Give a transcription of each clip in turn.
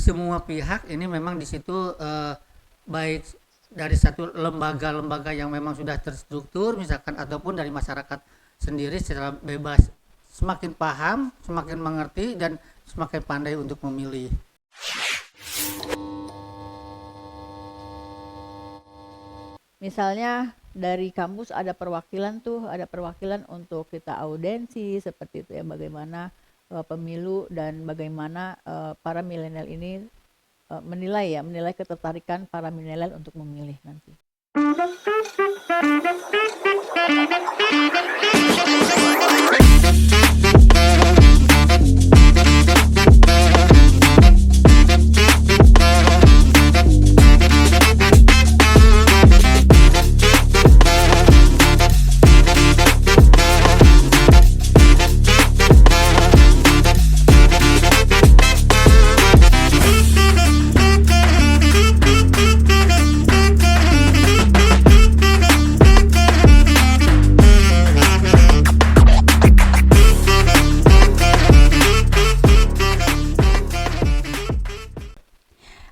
semua pihak ini memang di situ baik dari satu lembaga-lembaga yang memang sudah terstruktur misalkan ataupun dari masyarakat sendiri secara bebas semakin paham, semakin mengerti dan semakin pandai untuk memilih. Misalnya dari kampus ada perwakilan untuk kita audensi seperti itu ya, bagaimana pemilu dan bagaimana para milenial ini menilai ketertarikan para milenial untuk memilih nanti.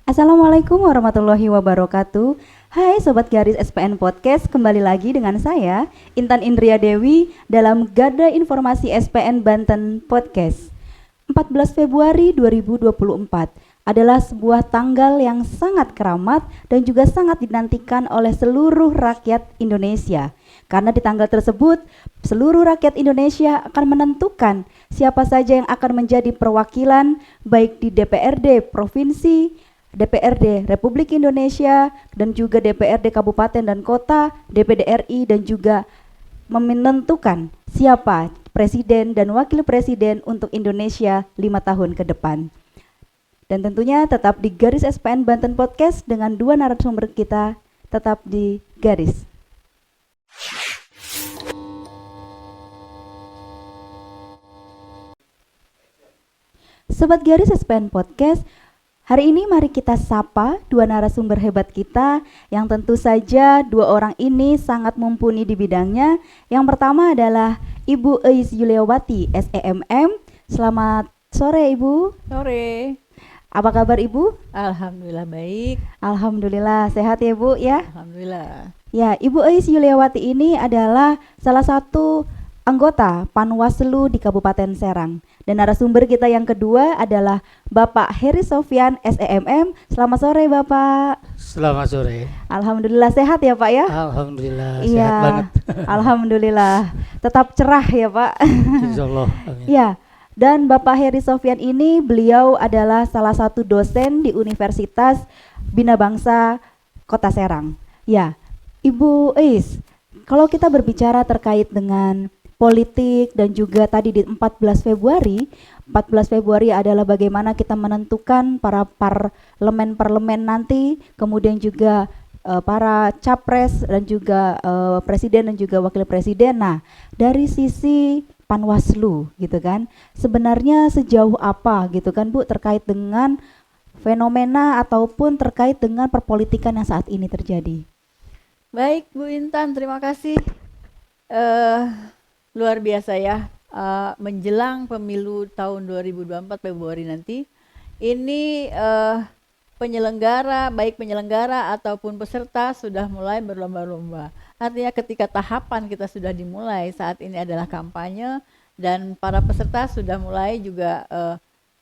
Assalamualaikum warahmatullahi wabarakatuh. Hai Sobat Garis SPN Podcast, kembali lagi dengan saya Intan Indria Dewi dalam Garda Informasi SPN Banten Podcast. 14 Februari 2024 adalah sebuah tanggal yang sangat keramat dan juga sangat dinantikan oleh seluruh rakyat Indonesia. Karena di tanggal tersebut, seluruh rakyat Indonesia akan menentukan siapa saja yang akan menjadi perwakilan baik di DPRD Provinsi, DPRD Republik Indonesia, dan juga DPRD Kabupaten dan Kota, DPD RI, dan juga menentukan siapa presiden dan wakil presiden untuk Indonesia 5 tahun ke depan. Dan tentunya tetap di Garis SPN Banten Podcast dengan dua narasumber kita, tetap di Garis. Sobat Garis SPN Podcast, hari ini mari kita sapa dua narasumber hebat kita yang tentu saja dua orang ini sangat mumpuni di bidangnya. Yang pertama adalah Ibu Eis Yuliawati, SEMM. Selamat sore Ibu. Sore. Apa kabar Ibu? Alhamdulillah baik. Alhamdulillah, sehat ya Bu ya? Alhamdulillah. Ya, Ibu Eis Yuliawati ini adalah salah satu anggota Panwaslu di Kabupaten Serang. Dan narasumber kita yang kedua adalah Bapak Heri Sofyan, SEMM. Selamat sore Bapak. Selamat sore. Alhamdulillah sehat ya Pak ya? Alhamdulillah Iya, sehat banget. Alhamdulillah. Tetap cerah ya Pak. Insyaallah. Amin. Ya, dan Bapak Heri Sofyan ini beliau adalah salah satu dosen di Universitas Bina Bangsa Kota Serang. Ya, Ibu Eis, kalau kita berbicara terkait dengan politik dan juga tadi di 14 Februari adalah bagaimana kita menentukan para parlemen nanti, kemudian juga para capres dan juga presiden dan juga wakil presiden. Nah, dari sisi Panwaslu gitu kan, sebenarnya sejauh apa gitu kan Bu terkait dengan fenomena ataupun terkait dengan perpolitikan yang saat ini terjadi? Baik Bu Intan, terima kasih. Luar biasa ya, menjelang pemilu tahun 2024 Februari nanti, ini baik penyelenggara ataupun peserta sudah mulai berlomba-lomba. Artinya ketika tahapan kita sudah dimulai, saat ini adalah kampanye dan para peserta sudah mulai juga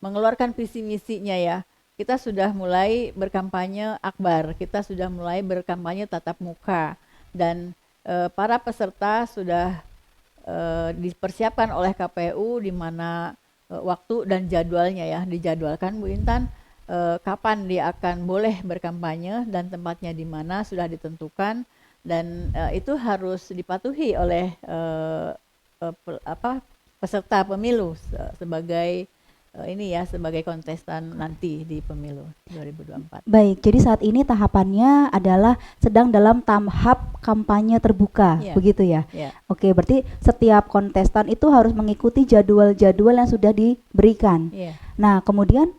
mengeluarkan visi misinya ya. Kita sudah mulai berkampanye akbar, kita sudah mulai berkampanye tatap muka dan para peserta sudah dipersiapkan oleh KPU di mana waktu dan jadwalnya ya dijadwalkan Bu Intan, kapan dia akan boleh berkampanye dan tempatnya di mana sudah ditentukan dan itu harus dipatuhi oleh peserta pemilu sebagai sebagai kontestan nanti di pemilu 2024. Baik, jadi saat ini tahapannya adalah sedang dalam tahap kampanye terbuka, begitu ya? Oke, berarti setiap kontestan itu harus mengikuti jadwal-jadwal yang sudah diberikan. Nah, kemudian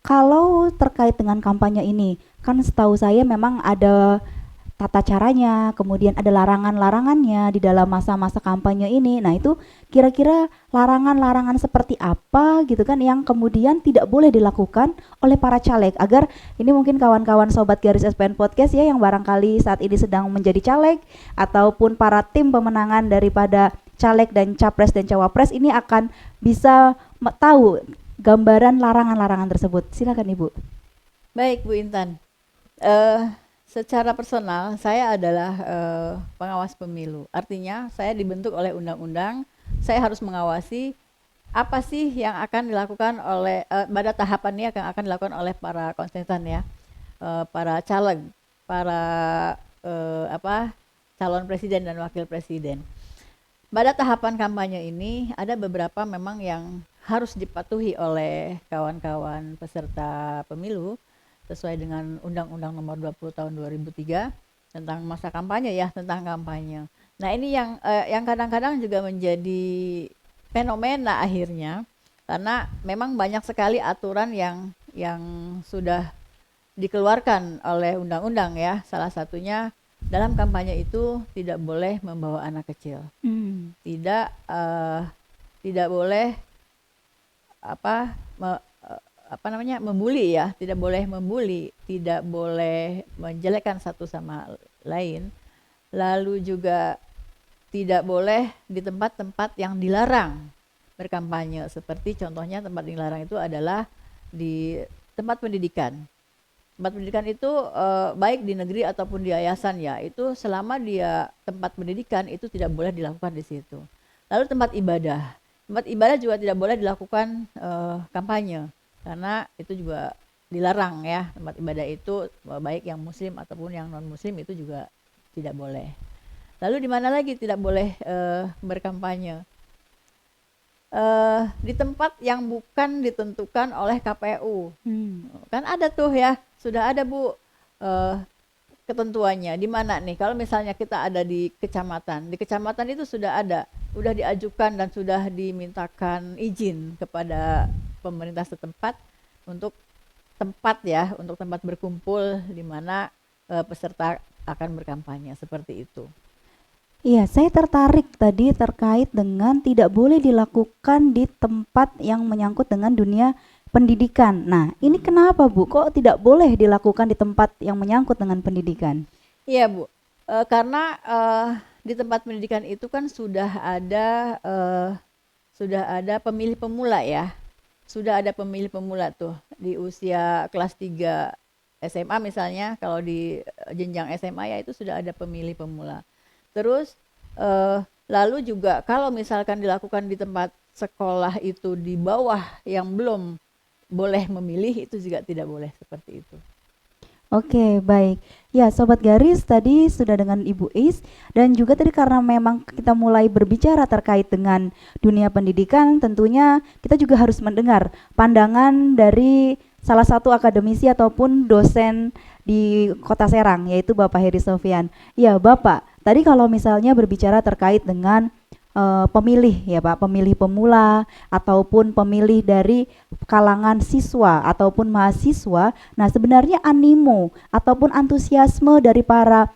kalau terkait dengan kampanye ini, kan setahu saya memang ada tata caranya, kemudian ada larangan-larangannya di dalam masa-masa kampanye ini. Nah, itu kira-kira larangan-larangan seperti apa gitu kan yang kemudian tidak boleh dilakukan oleh para caleg, agar ini mungkin kawan-kawan sobat Garis SPN Podcast ya yang barangkali saat ini sedang menjadi caleg ataupun para tim pemenangan daripada caleg dan capres dan cawapres ini akan bisa tahu gambaran larangan-larangan tersebut. Silakan Ibu. Baik Bu Intan, secara personal saya adalah pengawas pemilu. Artinya saya dibentuk oleh undang-undang, saya harus mengawasi apa sih yang akan dilakukan oleh pada tahapan ini akan dilakukan oleh para konstituen ya, para caleg, para calon presiden dan wakil presiden. Pada tahapan kampanye ini ada beberapa memang yang harus dipatuhi oleh kawan-kawan peserta pemilu sesuai dengan Undang-Undang Nomor 20 Tahun 2003 tentang masa kampanye ya, tentang kampanye. Nah, ini yang kadang-kadang juga menjadi fenomena akhirnya karena memang banyak sekali aturan yang sudah dikeluarkan oleh undang-undang ya. Salah satunya dalam kampanye itu tidak boleh membawa anak kecil. Tidak boleh membuli ya, tidak boleh membuli, tidak boleh menjelekkan satu sama lain. Lalu juga tidak boleh di tempat-tempat yang dilarang berkampanye, seperti contohnya tempat dilarang itu adalah di tempat pendidikan. Tempat pendidikan itu baik di negeri ataupun di yayasan ya, itu selama dia tempat pendidikan itu tidak boleh dilakukan di situ. Lalu tempat ibadah juga tidak boleh dilakukan kampanye, karena itu juga dilarang ya, tempat ibadah itu baik yang muslim ataupun yang non muslim itu juga tidak boleh. Lalu di mana lagi tidak boleh berkampanye? Di tempat yang bukan ditentukan oleh KPU. Kan ada tuh ya, sudah ada Bu ketentuannya. Di mana nih? Kalau misalnya kita ada di kecamatan itu sudah diajukan dan sudah dimintakan izin kepada pemerintah setempat untuk tempat berkumpul di mana peserta akan berkampanye, seperti itu. Iya, saya tertarik tadi terkait dengan tidak boleh dilakukan di tempat yang menyangkut dengan dunia pendidikan. Nah, ini kenapa Bu? Kok tidak boleh dilakukan di tempat yang menyangkut dengan pendidikan? Iya Bu, karena di tempat pendidikan itu kan sudah ada pemilih pemula ya. Sudah ada pemilih pemula tuh di usia kelas 3 SMA misalnya, kalau di jenjang SMA ya itu sudah ada pemilih pemula. Terus lalu juga kalau misalkan dilakukan di tempat sekolah itu di bawah yang belum boleh memilih, itu juga tidak boleh seperti itu. Oke, baik. Ya, Sobat Garis, tadi sudah dengan Ibu Is, dan juga tadi karena memang kita mulai berbicara terkait dengan dunia pendidikan, tentunya kita juga harus mendengar pandangan dari salah satu akademisi ataupun dosen di Kota Serang, yaitu Bapak Heri Sofyan. Ya, Bapak, tadi kalau misalnya berbicara terkait dengan pemilih ya Pak, pemilih pemula ataupun pemilih dari kalangan siswa ataupun mahasiswa. Nah, sebenarnya animo ataupun antusiasme dari para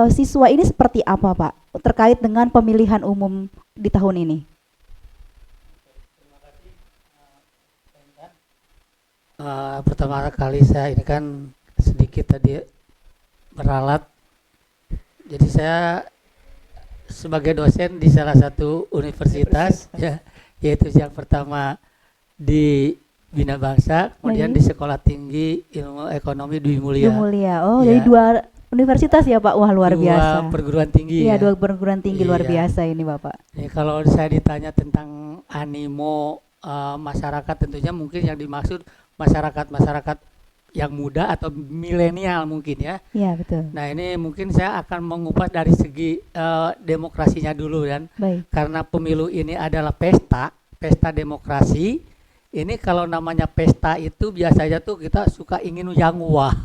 siswa ini seperti apa Pak terkait dengan pemilihan umum di tahun ini? Pertama kali saya ini kan sedikit tadi beralat, jadi saya sebagai dosen di salah satu universitas ya, yaitu yang pertama di Bina Bangsa, kemudian di Sekolah Tinggi Ilmu Ekonomi Dwi Mulia. Oh, ya. Dari 2 universitas ya Pak. Wah, luar biasa. 2 perguruan tinggi ya. 2 ya. perguruan tinggi luar biasa ini Bapak. Ya, kalau saya ditanya tentang animo masyarakat, tentunya mungkin yang dimaksud masyarakat yang muda atau milenial mungkin ya. Iya, betul. Nah, ini mungkin saya akan mengupas dari segi demokrasinya dulu kan. Baik. Karena pemilu ini adalah pesta demokrasi. Ini kalau namanya pesta itu biasanya tuh kita suka ingin yang wah.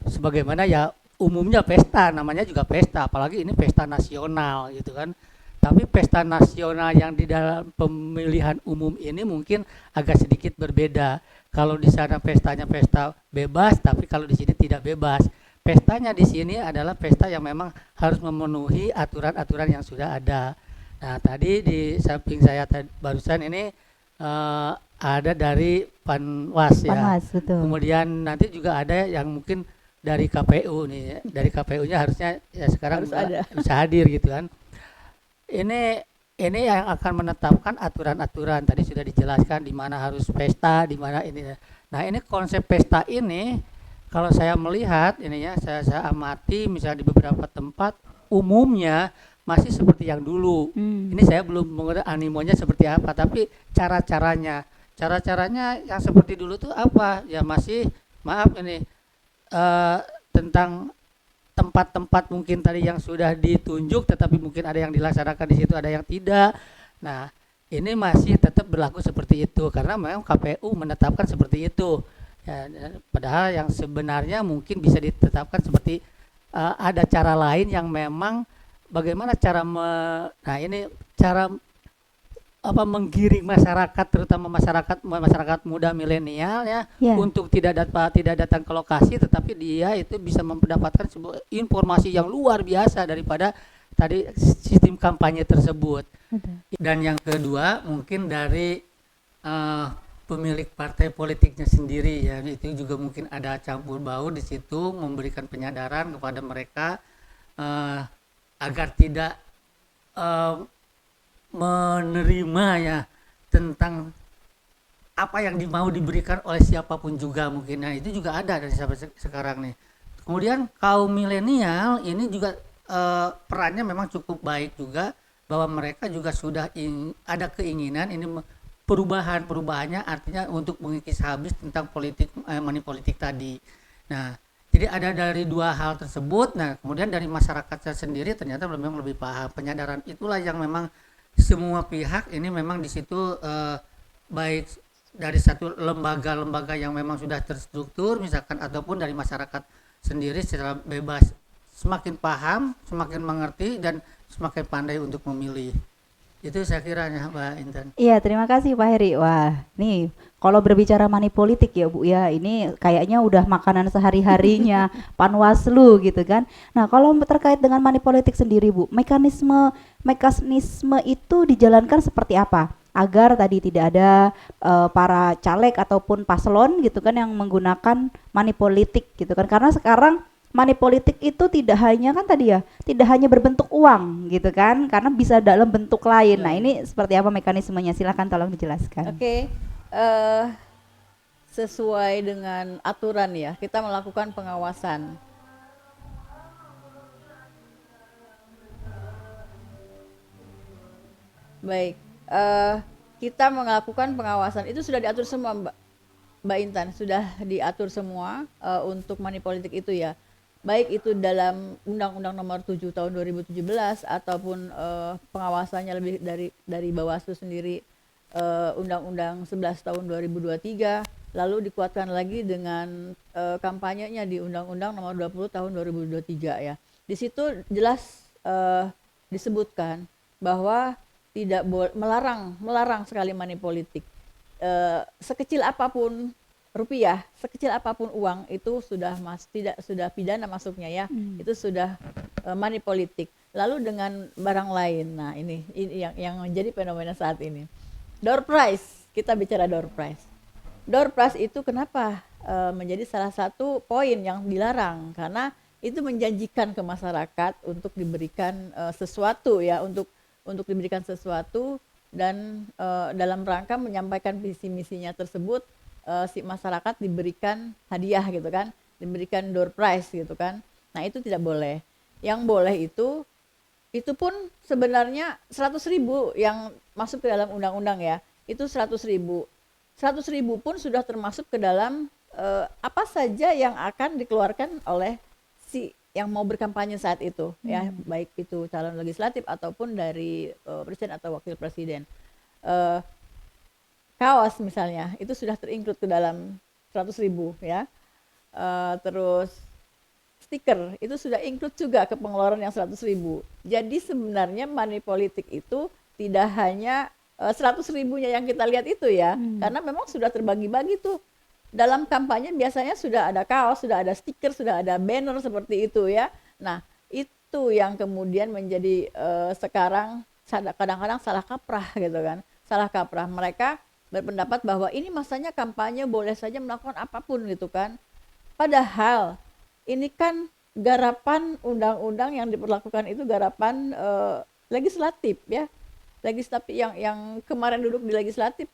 Sebagaimana ya umumnya pesta, namanya juga pesta, apalagi ini pesta nasional gitu kan. Tapi pesta nasional yang di dalam pemilihan umum ini mungkin agak sedikit berbeda. Kalau di sana pestanya pesta bebas, tapi kalau di sini tidak bebas. pestanya di sini adalah pesta yang memang harus memenuhi aturan-aturan yang sudah ada. Nah, tadi di samping saya barusan ini ada dari Panwas ya. Panwas, betul. Kemudian nanti juga ada yang mungkin dari KPU nih. Dari KPU-nya harusnya ya sekarang Harus ada. bisa hadir gitu kan. Ini yang akan menetapkan aturan-aturan. Tadi sudah dijelaskan di mana harus pesta, di mana ini. Nah, ini konsep pesta ini kalau saya melihat ini ya, saya amati misalnya di beberapa tempat umumnya masih seperti yang dulu. Ini saya belum mengerti animonya seperti apa, tapi cara-caranya yang seperti dulu tuh apa? Ya masih maaf ini tentang tempat-tempat mungkin tadi yang sudah ditunjuk, tetapi mungkin ada yang dilaksanakan di situ, ada yang tidak. Nah, ini masih tetap berlaku seperti itu karena memang KPU menetapkan seperti itu. Ya, padahal yang sebenarnya mungkin bisa ditetapkan seperti ada cara lain yang memang bagaimana cara nah ini cara menggiring masyarakat, terutama masyarakat muda milenial ya, untuk tidak datang ke lokasi, tetapi dia itu bisa mendapatkan sebuah informasi yang luar biasa daripada tadi sistem kampanye tersebut. Dan yang kedua mungkin dari pemilik partai politiknya sendiri ya, itu juga mungkin ada campur baur di situ, memberikan penyadaran kepada mereka agar tidak menerima ya tentang apa yang mau diberikan oleh siapapun juga mungkin. Nah, itu juga ada dari sampai sekarang nih. Kemudian kaum milenial ini juga perannya memang cukup baik juga, bahwa mereka juga sudah ada keinginan ini perubahannya artinya untuk mengikis habis tentang money politik tadi. Nah, jadi ada dari dua hal tersebut. Nah, kemudian dari masyarakat sendiri ternyata memang lebih paham. Penyadaran itulah yang memang semua pihak ini memang di situ baik dari satu lembaga-lembaga yang memang sudah terstruktur misalkan ataupun dari masyarakat sendiri secara bebas semakin paham, semakin mengerti dan semakin pandai untuk memilih. Itu saya kiranya Mbak Intan. Iya, terima kasih Pak Heri. Wah, nih kalau berbicara money politik ya Bu ya, ini kayaknya udah makanan sehari-harinya Panwaslu gitu kan. Nah, kalau terkait dengan money politik sendiri Bu, mekanisme itu dijalankan seperti apa? Agar tadi tidak ada para caleg ataupun paslon gitu kan yang menggunakan money politik gitu kan. Karena sekarang money politik itu tidak hanya kan tadi ya, tidak hanya berbentuk uang gitu kan, karena bisa dalam bentuk lain. Nah, ini seperti apa mekanismenya? Silakan tolong dijelaskan. Oke, sesuai dengan aturan ya, kita melakukan pengawasan. Baik, kita melakukan pengawasan itu sudah diatur semua Mbak Intan, sudah diatur semua untuk money politik itu ya. Baik itu dalam Undang-Undang Nomor 7 Tahun 2017 ataupun pengawasannya lebih dari Bawaslu sendiri, Undang-Undang 11 Tahun 2023, lalu dikuatkan lagi dengan kampanyenya di Undang-Undang Nomor 20 Tahun 2023 ya. Di situ jelas disebutkan bahwa tidak boleh melarang sekali money politik. Sekecil apapun rupiah, sekecil apapun uang itu sudah sudah pidana masuknya ya. Itu sudah money politik. Lalu dengan barang lain. Nah, ini yang menjadi fenomena saat ini. Door prize, kita bicara door prize. Door prize itu kenapa menjadi salah satu poin yang dilarang? Karena itu menjanjikan ke masyarakat untuk diberikan sesuatu ya, untuk diberikan sesuatu dan dalam rangka menyampaikan visi misinya tersebut. Si masyarakat diberikan hadiah gitu kan, diberikan door prize gitu kan. Nah, itu tidak boleh. Yang boleh itu pun sebenarnya 100.000 yang masuk ke dalam undang-undang ya, itu 100.000. 100.000 pun sudah termasuk ke dalam apa saja yang akan dikeluarkan oleh si yang mau berkampanye saat itu ya, baik itu calon legislatif ataupun dari presiden atau wakil presiden. Kaos misalnya itu sudah terinclude ke dalam 100.000 ya. Terus stiker itu sudah include juga ke pengeluaran yang 100.000. Jadi sebenarnya money politik itu tidak hanya 100.000-nya yang kita lihat itu ya, karena memang sudah terbagi-bagi tuh dalam kampanye biasanya sudah ada kaos, sudah ada stiker, sudah ada banner seperti itu ya. Nah, itu yang kemudian menjadi sekarang kadang-kadang salah kaprah gitu kan. Salah kaprah. Mereka berpendapat bahwa ini masanya kampanye, boleh saja melakukan apapun gitu kan. Padahal ini kan garapan undang-undang yang diperlakukan itu garapan legislatif ya. Legislatif yang kemarin duduk di legislatif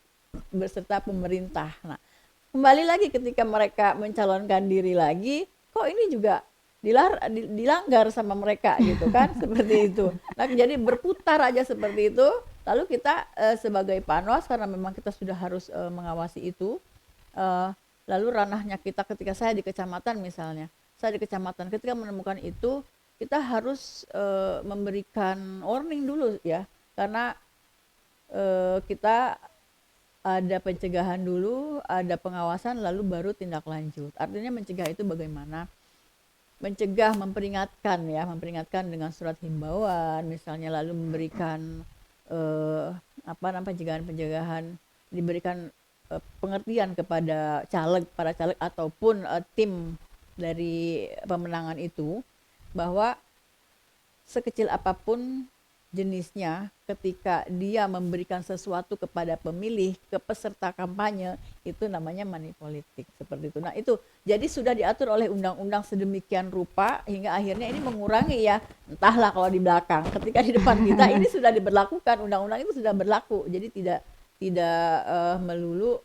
beserta pemerintah. Nah, kembali lagi ketika mereka mencalonkan diri lagi, kok ini juga dilanggar sama mereka gitu kan, seperti itu. Nah, jadi berputar aja seperti itu. Lalu kita sebagai Panwas, karena memang kita sudah harus mengawasi itu, lalu ranahnya kita ketika saya di kecamatan misalnya, saya di kecamatan ketika menemukan itu, kita harus memberikan warning dulu ya, karena kita ada pencegahan dulu, ada pengawasan, lalu baru tindak lanjut. Artinya mencegah itu bagaimana? Mencegah, memperingatkan ya, memperingatkan dengan surat himbauan, misalnya, lalu memberikan pencegahan, diberikan pengertian kepada para caleg ataupun tim dari pemenangan itu, bahwa sekecil apapun jenisnya, ketika dia memberikan sesuatu kepada pemilih, ke peserta kampanye, itu namanya money politik, seperti itu. Nah, itu jadi sudah diatur oleh undang-undang sedemikian rupa hingga akhirnya ini mengurangi ya, entahlah kalau di belakang, ketika di depan kita ini sudah diberlakukan, undang-undang itu sudah berlaku. Jadi tidak melulu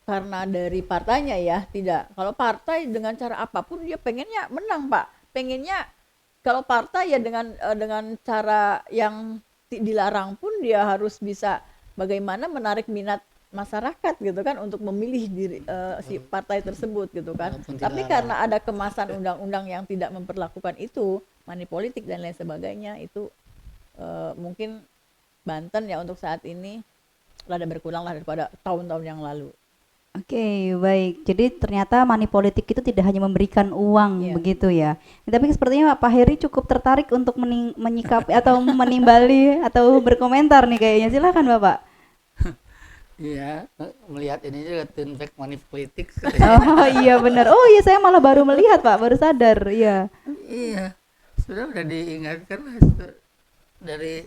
karena dari partainya ya, tidak. Kalau partai dengan cara apapun dia pengennya menang, Pak. Pengennya kalau partai ya dengan cara yang dilarang pun dia harus bisa bagaimana menarik minat masyarakat gitu kan untuk memilih si partai tersebut gitu kan. Tapi karena ada kemasan undang-undang yang tidak memperlakukan itu, money politik dan lain sebagainya, itu mungkin Banten ya untuk saat ini rada berkurang lah daripada tahun-tahun yang lalu. Oke, baik. Jadi ternyata money politik itu tidak hanya memberikan uang begitu ya. Tapi sepertinya Pak Heri cukup tertarik untuk menyikapi atau menimbali atau berkomentar nih kayaknya. Silakan Bapak. Iya, melihat ini juga turn back money politik. Oh iya benar. Oh iya, saya malah baru melihat Pak, baru sadar. Iya. Iya, sudah diingatkan dari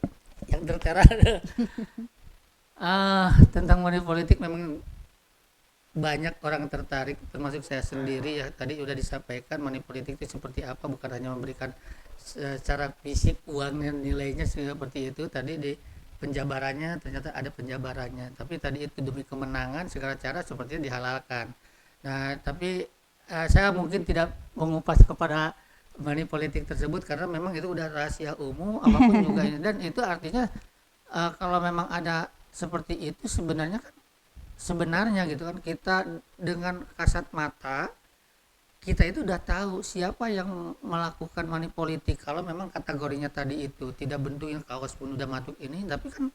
yang tertera. Tentang money politik memang banyak orang tertarik, termasuk saya sendiri ya. Tadi sudah disampaikan money politik itu seperti apa, bukan hanya memberikan secara fisik uang dan nilainya seperti itu. Tadi di penjabarannya ternyata ada penjabarannya, tapi tadi itu demi kemenangan segala cara sepertinya dihalalkan. Nah, tapi saya mungkin tidak mengupas kepada money politik tersebut karena memang itu udah rahasia umum apapun juga ini, dan itu artinya kalau memang ada seperti itu sebenarnya gitu kan, kita dengan kasat mata kita itu udah tahu siapa yang melakukan money politik. Kalau memang kategorinya tadi itu tidak bentuknya kaos pun udah masuk ini, tapi kan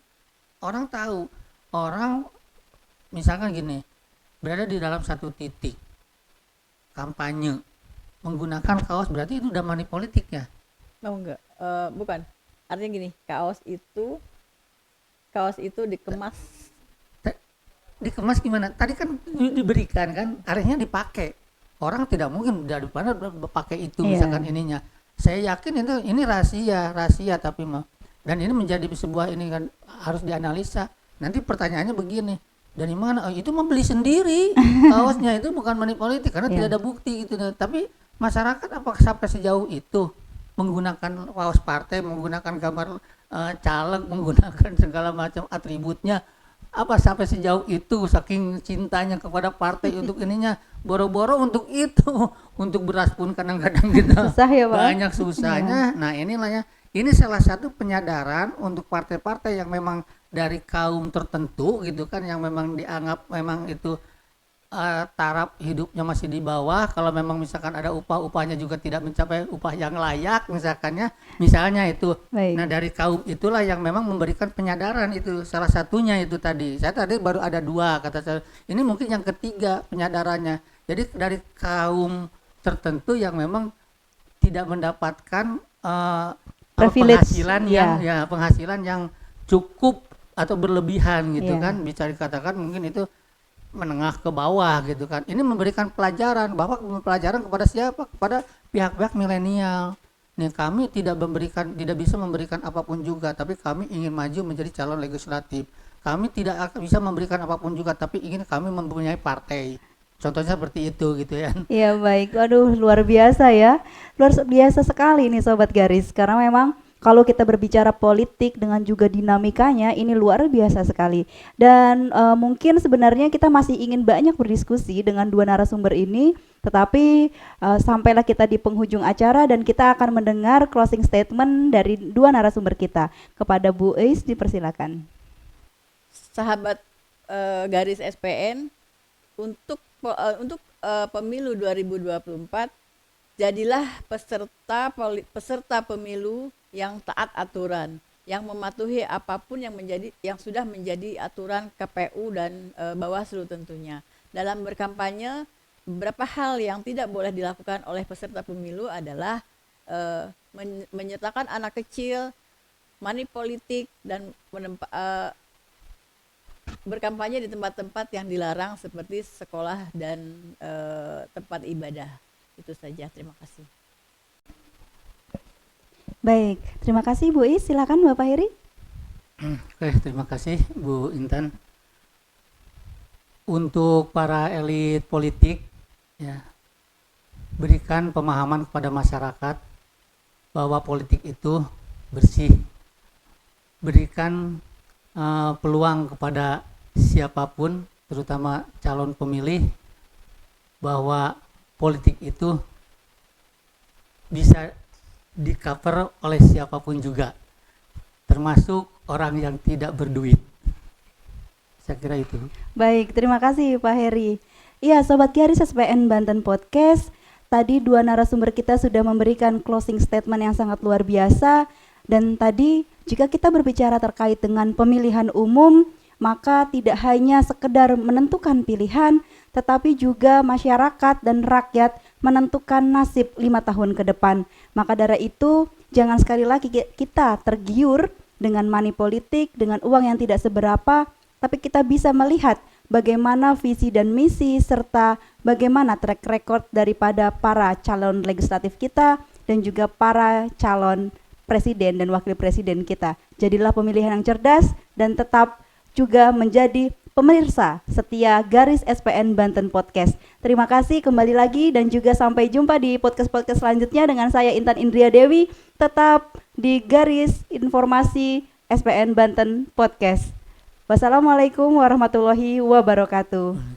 orang tahu, orang misalkan gini, berada di dalam satu titik kampanye menggunakan kaos, berarti itu udah money politik ya? Oh enggak, bukan. Artinya gini, kaos itu dikemas gimana? Tadi kan diberikan kan, akhirnya dipakai. Orang tidak mungkin dari mana pakai itu misalkan ininya. Saya yakin ini rahasia tapi mah. Dan ini menjadi sebuah ini kan harus dianalisa. Nanti pertanyaannya begini, dari mana? Itu membeli sendiri kaosnya, itu bukan money politik karena tidak ada bukti gitu. Tapi masyarakat apakah sampai sejauh itu menggunakan kaos partai, menggunakan gambar caleg, menggunakan segala macam atributnya? Apa sampai sejauh itu, saking cintanya kepada partai untuk ininya, boro-boro untuk itu, untuk beras pun kadang-kadang gitu. Susah ya Pak? Banyak susahnya. Nah inilah ya, ini salah satu penyadaran untuk partai-partai yang memang dari kaum tertentu gitu kan, yang memang dianggap memang itu taraf hidupnya masih di bawah. Kalau memang misalkan ada upahnya juga tidak mencapai upah yang layak misalnya itu. Baik. Nah dari kaum itulah yang memang memberikan penyadaran, itu salah satunya itu tadi. Saya tadi baru ada 2 kata saya. Ini mungkin yang ketiga penyadarannya. Jadi dari kaum tertentu yang memang tidak mendapatkan penghasilan yang cukup atau berlebihan gitu kan, bisa dikatakan mungkin itu menengah ke bawah gitu kan. Ini memberikan pelajaran, bahwa pelajaran kepada siapa? Kepada pihak-pihak milenial. Nih kami tidak bisa memberikan apapun juga, tapi kami ingin maju menjadi calon legislatif. Kami tidak akan bisa memberikan apapun juga, tapi ingin kami mempunyai partai. Contohnya seperti itu gitu ya. Iya baik, waduh luar biasa ya, luar biasa sekali nih Sobat Garis, karena memang kalau kita berbicara politik dengan juga dinamikanya ini luar biasa sekali. Dan mungkin sebenarnya kita masih ingin banyak berdiskusi dengan dua narasumber ini, tetapi sampailah kita di penghujung acara dan kita akan mendengar closing statement dari dua narasumber kita. Kepada Bu Eis dipersilakan. Sahabat Garis SPN, untuk pemilu 2024 jadilah peserta pemilu yang taat aturan, yang mematuhi apapun yang sudah menjadi aturan KPU dan Bawaslu tentunya. Dalam berkampanye, beberapa hal yang tidak boleh dilakukan oleh peserta pemilu adalah menyertakan anak kecil, money politik, dan berkampanye di tempat-tempat yang dilarang seperti sekolah dan tempat ibadah. Itu saja, terima kasih. Baik, terima kasih Bu Is, silakan Bapak Heri. Oke, terima kasih Bu Intan. Untuk para elit politik, ya, berikan pemahaman kepada masyarakat bahwa politik itu bersih. Berikan peluang kepada siapapun, terutama calon pemilih, bahwa politik itu bisa di-cover oleh siapapun juga, termasuk orang yang tidak berduit. Saya kira itu. Baik, terima kasih Pak Heri. Iya, Sobat Garis SPN Banten Podcast, tadi dua narasumber kita sudah memberikan closing statement yang sangat luar biasa. Dan tadi jika kita berbicara terkait dengan pemilihan umum, maka tidak hanya sekedar menentukan pilihan, tetapi juga masyarakat dan rakyat menentukan nasib 5 tahun ke depan. Maka dari itu, jangan sekali lagi kita tergiur dengan money politik, dengan uang yang tidak seberapa, tapi kita bisa melihat bagaimana visi dan misi serta bagaimana track record daripada para calon legislatif kita dan juga para calon presiden dan wakil presiden kita. Jadilah pemilihan yang cerdas dan tetap juga menjadi pemirsa setia Garis SPN Banten Podcast. Terima kasih kembali lagi dan juga sampai jumpa di podcast-podcast selanjutnya dengan saya Intan Indria Dewi, tetap di Garis Informasi SPN Banten Podcast. Wassalamualaikum warahmatullahi wabarakatuh.